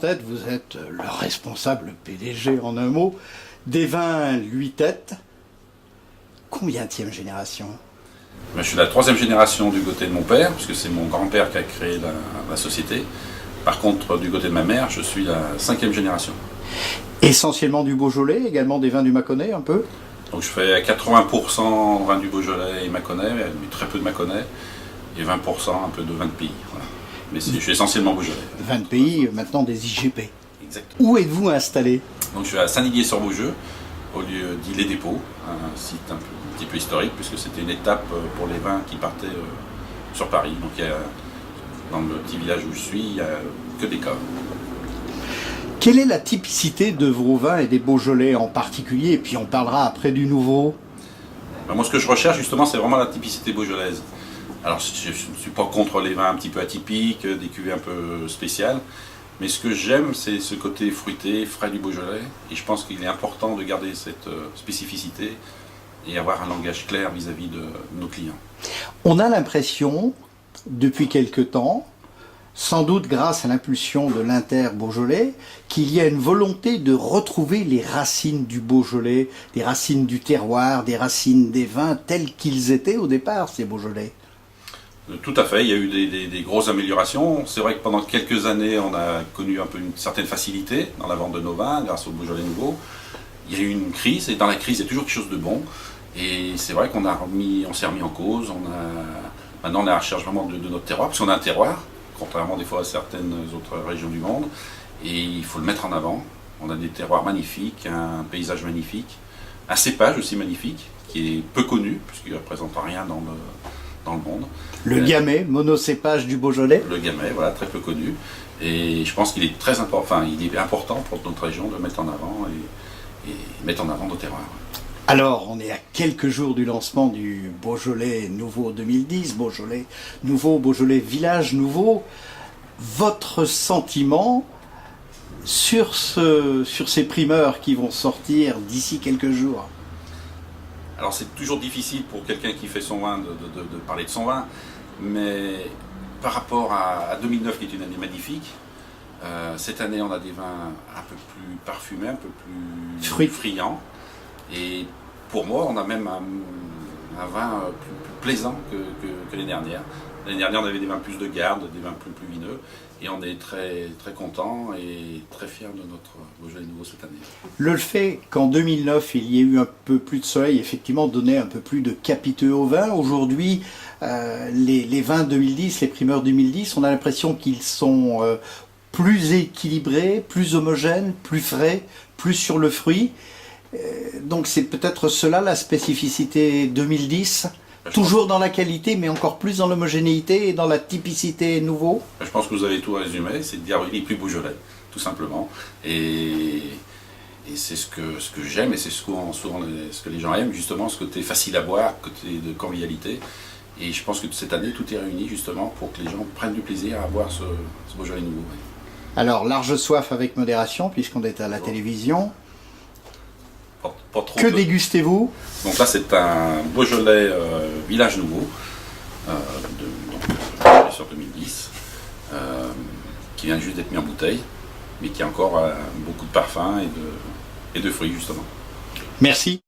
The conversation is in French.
tête, vous êtes le responsable, le PDG en un mot, des vins 8 têtes. Combienième génération? Je suis la 3e génération du côté de mon père, puisque c'est mon grand-père qui a créé la société. Par contre, du côté de ma mère, je suis la 5e génération. Essentiellement du Beaujolais, également des vins du Mâconnais, un peu? Donc je fais 80% vin du Beaujolais et Mâconnais, mais très peu de Mâconnais, et 20% un peu de vin de pays. Voilà. Mais je suis essentiellement Beaujolais. Vin de pays, maintenant des IGP. Exactement. Où êtes-vous installé? Donc je suis à Saint-Didier-sur-Beaujeu, au lieu d'Île-et-Dépôt, un site un petit peu historique, puisque c'était une étape pour les vins qui partaient sur Paris. Donc il y a, dans le petit village où je suis, il n'y a que des caves. Quelle est la typicité de vos vins et des Beaujolais en particulier? Et puis on parlera après du nouveau. Ben moi, ce que je recherche justement, c'est vraiment la typicité beaujolaise. Alors je ne suis pas contre les vins un petit peu atypiques, des cuvées un peu spéciales, mais ce que j'aime, c'est ce côté fruité, frais du Beaujolais. Et je pense qu'il est important de garder cette spécificité et avoir un langage clair vis-à-vis de nos clients. On a l'impression, depuis quelque temps, sans doute grâce à l'impulsion de l'Inter-Beaujolais, qu'il y a une volonté de retrouver les racines du Beaujolais, des racines du terroir, des racines des vins tels qu'ils étaient au départ, ces Beaujolais. Tout à fait, il y a eu des grosses améliorations. C'est vrai que pendant quelques années, on a connu un peu une certaine facilité dans la vente de nos vins grâce au Beaujolais nouveau. Il y a eu une crise, et dans la crise, il y a toujours quelque chose de bon. Et c'est vrai qu'on s'est remis en cause. Maintenant, on est à la recherche vraiment de notre terroir, parce qu'on a un terroir, contrairement des fois à certaines autres régions du monde, et il faut le mettre en avant. On a des terroirs magnifiques, un paysage magnifique, un cépage aussi magnifique, qui est peu connu, puisqu'il ne représente rien dans le monde. Le Gamay, monocépage du Beaujolais. Le Gamay, voilà, très peu connu. Et je pense qu'il est très important, il est important pour notre région de le mettre en avant et mettre en avant nos terroirs. Alors, on est à quelques jours du lancement du Beaujolais Nouveau 2010, Beaujolais Nouveau, Beaujolais Village Nouveau. Votre sentiment sur ces primeurs qui vont sortir d'ici quelques jours? Alors c'est toujours difficile pour quelqu'un qui fait son vin de parler de son vin, mais par rapport à 2009 qui est une année magnifique, cette année on a des vins un peu plus parfumés, un peu plus friands. Et pour moi, on a même un vin plus plaisant que l'année dernière. L'année dernière, on avait des vins plus de garde, des vins plus vineux. Et on est très, très content et très fiers de notre Beaujolais nouveau cette année. Le fait qu'en 2009, il y ait eu un peu plus de soleil, effectivement, donnait un peu plus de capiteux au vin. Aujourd'hui, les vins 2010, les primeurs 2010, on a l'impression qu'ils sont plus équilibrés, plus homogènes, plus frais, plus sur le fruit. Donc c'est peut-être cela la spécificité 2010, toujours dans la qualité mais encore plus dans l'homogénéité et dans la typicité nouveau. Je pense que vous avez tout résumé, c'est de dire il est plus Beaujolais, tout simplement. Et c'est ce que j'aime et c'est souvent ce que les gens aiment, justement, ce côté facile à boire, côté de convivialité. Et je pense que cette année tout est réuni justement pour que les gens prennent du plaisir à boire ce Beaujolais nouveau. Alors large soif avec modération puisqu'on est à la télévision. Pas trop que dégustez-vous? Donc là c'est un Beaujolais Village Nouveau, sur 2010, qui vient juste d'être mis en bouteille, mais qui a encore beaucoup de parfum et de fruits justement. Merci.